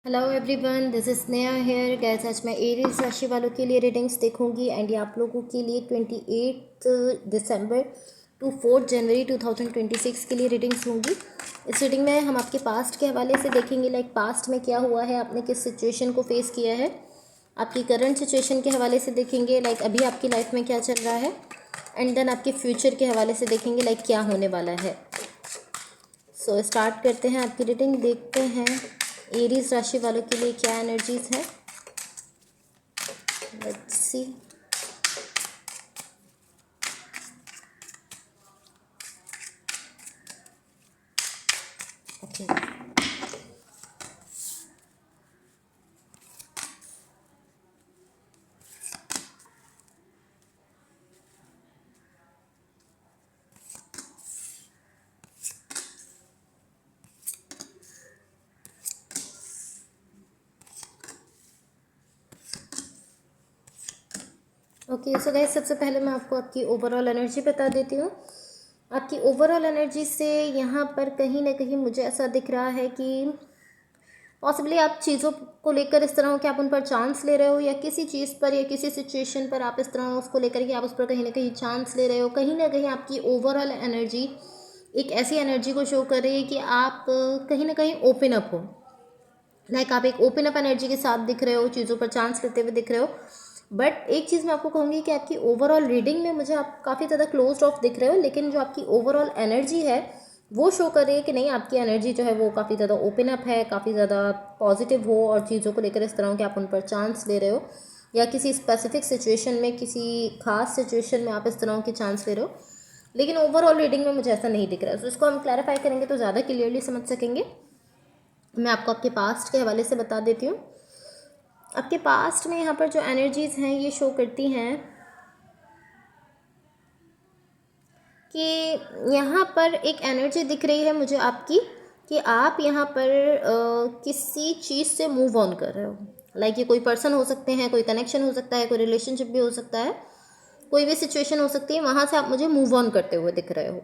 Hello everyone, this is Sneha here. Guys आज मैं Aries राशि वालों के लिए रीडिंग्स देखूंगी एंड ये आप लोगों के लिए 28 दिसंबर टू 4 जनवरी 2026 के लिए रीडिंग्स होंगी। इस रीडिंग में हम आपके पास्ट के हवाले से देखेंगे, लाइक पास्ट में क्या हुआ है, आपने किस सिचुएशन को फेस किया है। आपकी करंट सिचुएशन के हवाले से देखेंगे, लाइक अभी आपकी लाइफ में क्या चल रहा है। एंड देन आपके फ्यूचर के हवाले से देखेंगे, लाइक क्या होने वाला है। सो स्टार्ट करते हैं आपकी रीडिंग। देखते हैं एरीज राशि वालों के लिए क्या एनर्जीज है। Let's see. Okay, okay. So guys, सबसे पहले मैं आपको आपकी ओवरऑल एनर्जी बता देती हूँ। आपकी ओवरऑल एनर्जी से यहाँ पर कहीं ना कहीं मुझे ऐसा दिख रहा है कि पॉसिबली आप चीज़ों को लेकर इस तरह हो कि आप उन पर चांस ले रहे हो, या किसी चीज़ पर या किसी सिचुएशन पर आप इस तरह उसको लेकर कि आप उस पर कहीं ना कहीं चांस ले रहे हो। कहीं ना कहीं आपकी ओवरऑल एनर्जी एक ऐसी एनर्जी को शो कर रही है कि आप कहीं ना कहीं ओपन अप हो। लाइक आप एक ओपन अप एनर्जी के साथ दिख रहे हो, चीज़ों पर चांस लेते हुए दिख रहे हो। बट एक चीज़ मैं आपको कहूँगी कि आपकी ओवरऑल रीडिंग में मुझे आप काफ़ी ज़्यादा क्लोज ऑफ दिख रहे हो, लेकिन जो आपकी ओवरऑल एनर्जी है वो शो कर रही है कि नहीं, आपकी एनर्जी जो है वो काफ़ी ज़्यादा ओपन अप है, काफ़ी ज़्यादा पॉजिटिव हो, और चीज़ों को लेकर इस तरह कि आप उन पर चांस ले रहे हो, या किसी स्पेसिफिक सिचुएशन में, किसी खास सिचुएशन में आप इस तरह के चांस ले रहे हो। लेकिन ओवरऑल रीडिंग में मुझे ऐसा नहीं दिख रहा है। तो इसको हम क्लैरिफाई करेंगे तो ज़्यादा क्लियरली समझ सकेंगे। मैं आपको आपके पास्ट के हवाले से बता देती हूँ। आपके पास्ट में यहाँ पर जो एनर्जीज़ हैं ये शो करती हैं कि यहाँ पर एक एनर्जी दिख रही है मुझे आपकी, कि आप यहाँ पर किसी चीज़ से मूव ऑन कर रहे हो। लाइक ये कोई पर्सन हो सकते हैं, कोई कनेक्शन हो सकता है, कोई रिलेशनशिप भी हो सकता है, कोई भी सिचुएशन हो सकती है, वहाँ से आप मुझे मूव ऑन करते हुए दिख रहे हो।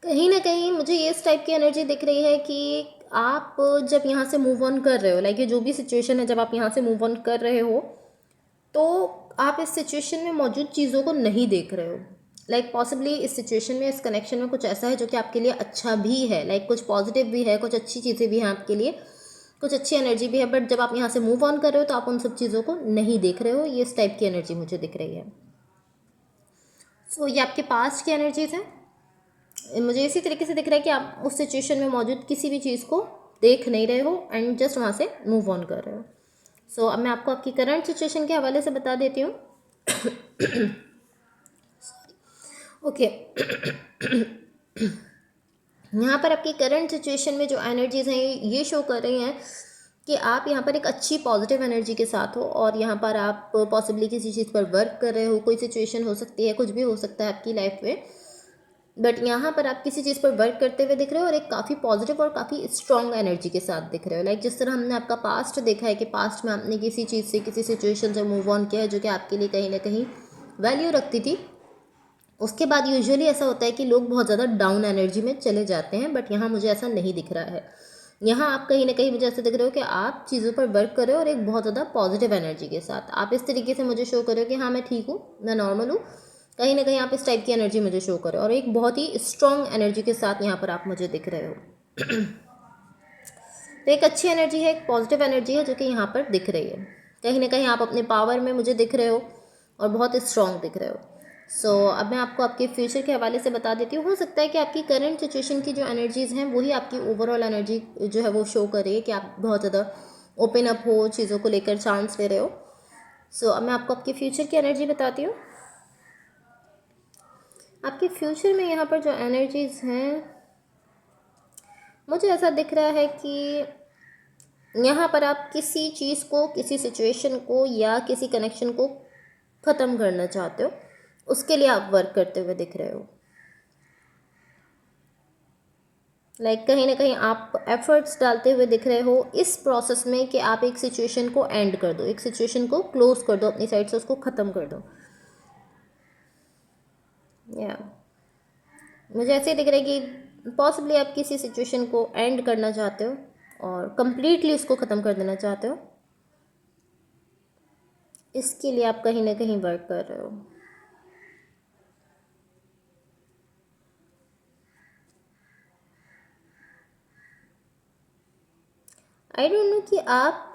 कहीं ना कहीं मुझे ये इस टाइप की एनर्जी दिख रही है कि आप जब यहाँ से मूव ऑन कर रहे हो, लाइक ये जो भी सिचुएशन है, जब आप यहाँ से मूव ऑन कर रहे हो तो आप इस सिचुएशन में मौजूद चीज़ों को नहीं देख रहे हो। लाइक पॉसिबली इस सिचुएशन में, इस कनेक्शन में कुछ ऐसा है जो कि आपके लिए अच्छा भी है, लाइक कुछ पॉजिटिव भी है, कुछ अच्छी चीज़ें भी हैं आपके लिए, कुछ अच्छी एनर्जी भी है। बट जब आप यहाँ से मूव ऑन कर रहे हो तो आप उन सब चीज़ों को नहीं देख रहे हो। ये इस टाइप की एनर्जी मुझे दिख रही है। सो ये आपके पास्ट की एनर्जीज है। मुझे इसी तरीके से दिख रहा है कि आप उस सिचुएशन में मौजूद किसी भी चीज़ को देख नहीं रहे हो एंड जस्ट वहाँ से मूव ऑन कर रहे हो। सो अब मैं आपको आपकी करंट सिचुएशन के हवाले से बता देती हूँ। ओके। यहाँ पर आपकी करंट सिचुएशन में जो एनर्जीज हैं ये शो कर रही हैं कि आप यहाँ पर एक अच्छी पॉजिटिव एनर्जी के साथ हो, और यहाँ पर आप पॉसिबली किसी चीज़ पर वर्क कर रहे हो। कोई सिचुएशन हो सकती है, कुछ भी हो सकता है आपकी लाइफ में, बट यहाँ पर आप किसी चीज़ पर वर्क करते हुए दिख रहे हो और एक काफ़ी पॉजिटिव और काफ़ी स्ट्रॉन्ग एनर्जी के साथ दिख रहे हो। लाइक जिस तरह हमने आपका पास्ट देखा है कि पास्ट में आपने किसी चीज़ से, किसी सिचुएशन से मूव ऑन किया है जो कि आपके लिए कहीं ना कहीं वैल्यू रखती थी, उसके बाद यूजुअली ऐसा होता है कि लोग बहुत ज़्यादा डाउन एनर्जी में चले जाते हैं। बट यहाँ मुझे ऐसा नहीं दिख रहा है। यहाँ आप कहीं ना कहीं मुझे ऐसा दिख रहे हो कि आप चीज़ों पर वर्क कर रहे हो और एक बहुत ज़्यादा पॉजिटिव एनर्जी के साथ आप इस तरीके से मुझे शो कर रहे हो कि हाँ मैं ठीक हूँ, मैं नॉर्मल हूँ। कहीं ना कहीं आप इस टाइप की एनर्जी मुझे शो कर रहे हो, और एक बहुत ही स्ट्रॉन्ग एनर्जी के साथ यहाँ पर आप मुझे दिख रहे हो। तो एक अच्छी एनर्जी है, एक पॉजिटिव एनर्जी है जो कि यहाँ पर दिख रही है। कहीं ना कहीं आप अपने पावर में मुझे दिख रहे हो और बहुत स्ट्रॉन्ग दिख रहे हो। सो अब मैं आपको आपके फ्यूचर के हवाले से बता देती हूँ। हो सकता है कि आपकी करंट सिचुएशन की जो एनर्जीज़ हैं वही आपकी ओवरऑल एनर्जी जो है वो शो करे कि आप बहुत ज़्यादा ओपन अप हो, चीज़ों को लेकर चांस ले रहे हो। सो अब मैं आपको आपके फ्यूचर की एनर्जी बताती हूँ। आपके फ्यूचर में यहाँ पर जो एनर्जीज़ हैं मुझे ऐसा दिख रहा है कि यहाँ पर आप किसी चीज़ को, किसी सिचुएशन को या किसी कनेक्शन को ख़त्म करना चाहते हो, उसके लिए आप वर्क करते हुए दिख रहे हो। लाइक कहीं ना कहीं आप एफर्ट्स डालते हुए दिख रहे हो इस प्रोसेस में कि आप एक सिचुएशन को एंड कर दो, एक सिचुएशन को क्लोज कर दो, अपनी साइड से उसको ख़त्म कर दो। या मुझे ऐसे ही दिख रहा है कि पॉसिबली आप किसी सिचुएशन को एंड करना चाहते हो और कंप्लीटली उसको ख़त्म कर देना चाहते हो। इसके लिए आप कहीं ना कहीं वर्क कर रहे हो। आई डोंट नो कि आप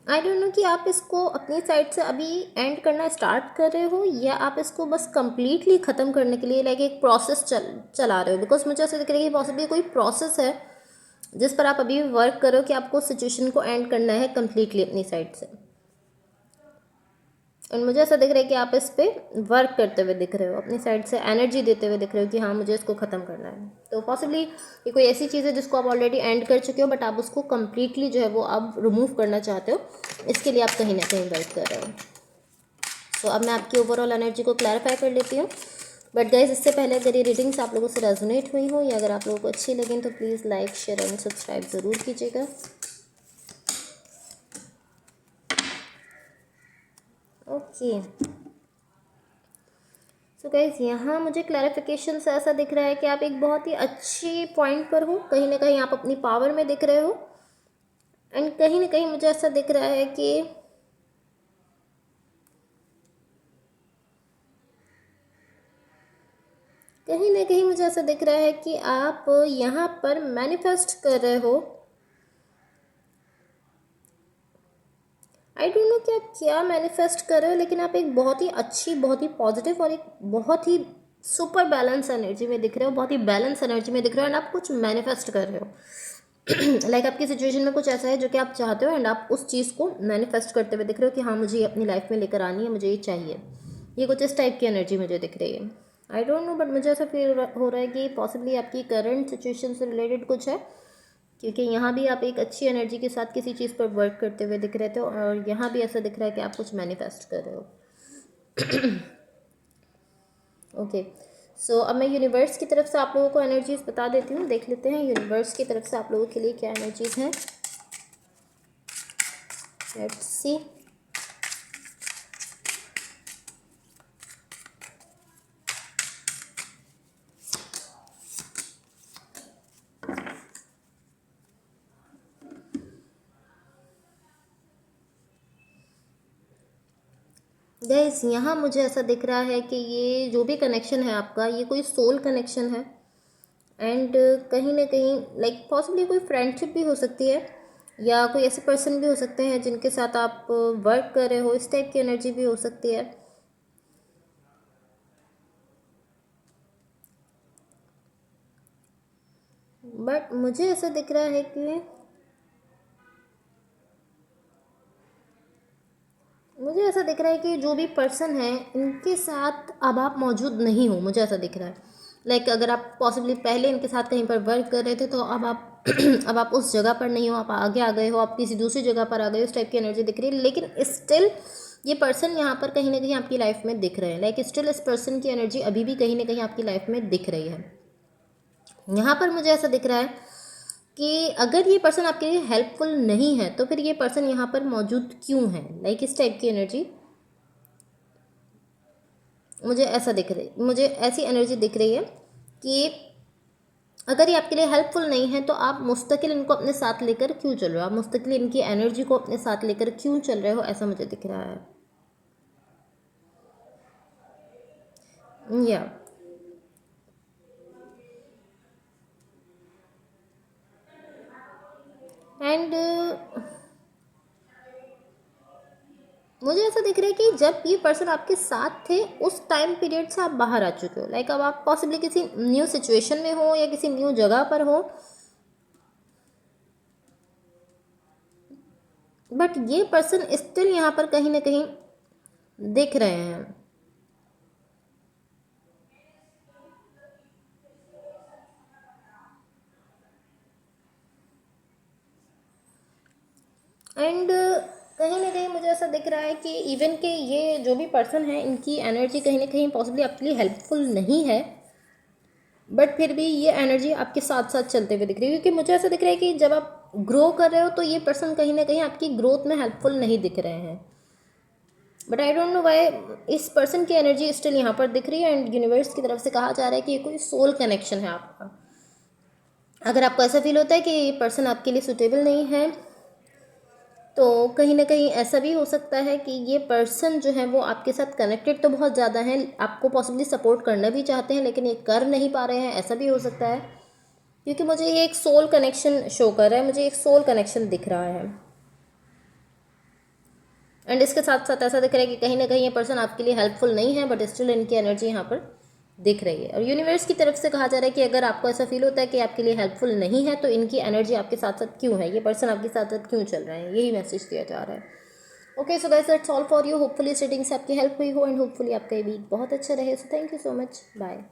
आई डोंट नो कि आप इसको अपनी साइड से अभी एंड करना स्टार्ट कर रहे हो या आप इसको बस कंप्लीटली ख़त्म करने के लिए लाइक एक प्रोसेस चला रहे हो। बिकॉज मुझे ऐसा दिख रहा है कि पॉसिबली कोई प्रोसेस है जिस पर आप अभी वर्क करो कि आपको सिचुएशन को एंड करना है कंप्लीटली अपनी साइड से। और मुझे ऐसा दिख रहा है कि आप इस पर वर्क करते हुए दिख रहे हो, अपनी साइड से एनर्जी देते हुए दिख रहे हो कि हाँ मुझे इसको ख़त्म करना है। तो पॉसिबली ये कोई ऐसी चीज़ है जिसको आप ऑलरेडी एंड कर चुके हो बट आप उसको कम्प्लीटली जो है वो आप रिमूव करना चाहते हो। इसके लिए आप कहीं ना कहीं वर्क कर रहे हो। तो अब मैं आपकी ओवरऑल एनर्जी को क्लैरिफाई कर लेती हूँ। बट गाइज इससे पहले अगर ये रीडिंग्स आप लोगों से रेजोनेट हुई हो या अगर आप लोगों को अच्छी लगें तो please like share and subscribe ज़रूर कीजिएगा। ओके सो गाइज यहाँ मुझे क्लैरिफिकेशन से ऐसा दिख रहा है कि आप एक बहुत ही अच्छी पॉइंट पर हो, कहीं ना कहीं आप अपनी पावर में दिख रहे हो। एंड कहीं ना कहीं मुझे ऐसा दिख रहा है कि कहीं ना कहीं मुझे ऐसा दिख रहा है कि आप यहाँ पर मैनिफेस्ट कर रहे हो। आई डोंट नो कि आप क्या मैनिफेस्ट कर रहे हो, लेकिन आप एक बहुत ही अच्छी, बहुत ही पॉजिटिव और एक बहुत ही सुपर बैलेंस एनर्जी में दिख रहे हो, बहुत ही बैलेंस एनर्जी में दिख रहे हो। एंड आप कुछ मैनिफेस्ट कर रहे हो लाइक आपकी सिचुएशन में कुछ ऐसा है जो कि आप चाहते हो एंड आप उस चीज़ को मैनिफेस्ट करते हुए दिख रहे हो कि हाँ मुझे ये अपनी लाइफ में लेकर आनी है, मुझे ये चाहिए। ये कुछ इस टाइप की एनर्जी मुझे दिख रही है। आई डोंट नो बट मुझे ऐसा फील हो रहा है कि पॉसिबली आपकी करंट सिचुएशन से रिलेटेड कुछ है, क्योंकि यहाँ भी आप एक अच्छी एनर्जी के साथ किसी चीज़ पर वर्क करते हुए दिख रहे थे और यहाँ भी ऐसा दिख रहा है कि आप कुछ मैनिफेस्ट कर रहे हो। ओके सो अब मैं यूनिवर्स की तरफ से आप लोगों को एनर्जीज बता देती हूँ। देख लेते हैं यूनिवर्स की तरफ से आप लोगों के लिए क्या एनर्जीज हैं। Let's see. गाइस यहाँ मुझे ऐसा दिख रहा है कि ये जो भी कनेक्शन है आपका, ये कोई सोल कनेक्शन है। एंड कहीं ना कहीं लाइक पॉसिबली कोई फ्रेंडशिप भी हो सकती है या कोई ऐसे पर्सन भी हो सकते हैं जिनके साथ आप वर्क कर रहे हो, इस टाइप की एनर्जी भी हो सकती है। बट मुझे ऐसा दिख रहा है कि मुझे ऐसा दिख रहा है कि जो भी पर्सन है इनके साथ अब आप मौजूद नहीं हो। मुझे ऐसा दिख रहा है लाइक अगर आप पॉसिबली पहले इनके साथ कहीं पर वर्क कर रहे थे तो अब आप अब आप उस जगह पर नहीं हो, आप आगे आ गए हो, आप किसी दूसरी जगह पर आ गए हो, इस टाइप की एनर्जी दिख रही है। लेकिन स्टिल ये पर्सन यहाँ पर कहीं ना कहीं आपकी लाइफ में दिख रहे हैं। लाइक स्टिल इस पर्सन की एनर्जी अभी भी कहीं ना कहीं आपकी लाइफ में दिख रही है। यहाँ पर मुझे ऐसा दिख रहा है कि अगर ये पर्सन आपके लिए हेल्पफुल नहीं है तो फिर ये पर्सन यहाँ पर मौजूद क्यों है। लाइक इस टाइप की एनर्जी मुझे ऐसा दिख रही, मुझे ऐसी एनर्जी दिख रही है कि अगर ये आपके लिए हेल्पफुल नहीं है तो आप मुस्तकिल इनको अपने साथ लेकर क्यों चल रहे हो, आप मुस्तकिल इनकी एनर्जी को अपने साथ लेकर क्यों चल रहे हो, ऐसा मुझे दिख रहा है। या एंड मुझे ऐसा दिख रहा है कि जब ये पर्सन आपके साथ थे उस टाइम पीरियड से आप बाहर आ चुके हो। लाइक अब आप पॉसिबली किसी न्यू सिचुएशन में हो या किसी न्यू जगह पर हो, बट ये पर्सन स्टिल यहाँ पर कहीं ना कहीं दिख रहे हैं। एंड कहीं ना कहीं मुझे ऐसा दिख रहा है कि इवन के ये जो भी पर्सन है इनकी एनर्जी कहीं ना कहीं पॉसिबली आपके लिए हेल्पफुल नहीं है, बट फिर भी ये एनर्जी आपके साथ साथ चलते हुए दिख रही है। क्योंकि मुझे ऐसा दिख रहा है कि जब आप ग्रो कर रहे हो तो ये पर्सन कहीं ना कहीं आपकी ग्रोथ में हेल्पफुल नहीं दिख रहे हैं। But I don't know why इस पर्सन की एनर्जी स्टिल यहाँ पर दिख रही है एंड यूनिवर्स की तरफ से कहा जा रहा है कि ये कोई सोल कनेक्शन है आपका। अगर आपको ऐसा फील होता है कि ये पर्सन आपके लिए सुटेबल नहीं है तो कहीं ना कहीं ऐसा भी हो सकता है कि ये पर्सन जो है वो आपके साथ कनेक्टेड तो बहुत ज़्यादा है, आपको पॉसिबली सपोर्ट करना भी चाहते हैं लेकिन ये कर नहीं पा रहे हैं, ऐसा भी हो सकता है। क्योंकि मुझे ये एक सोल कनेक्शन शो कर रहा है, मुझे एक सोल कनेक्शन दिख रहा है। एंड इसके साथ साथ ऐसा दिख रहा है कि कहीं ना कहीं ये पर्सन आपके लिए हेल्पफुल नहीं है बट स्टिल इनकी एनर्जी यहाँ पर दिख रही है। और यूनिवर्स की तरफ से कहा जा रहा है कि अगर आपको ऐसा फील होता है कि आपके लिए हेल्पफुल नहीं है तो इनकी एनर्जी आपके साथ साथ क्यों है, ये पर्सन आपके साथ साथ क्यों चल रहे हैं, यही मैसेज दिया जा रहा है। Okay so guys that's all for you. Hopefully इस रीडिंग से आपकी हेल्प हुई हो एंड होपफुली आपका ये वीक बहुत अच्छा रहे। So thank you so much, bye.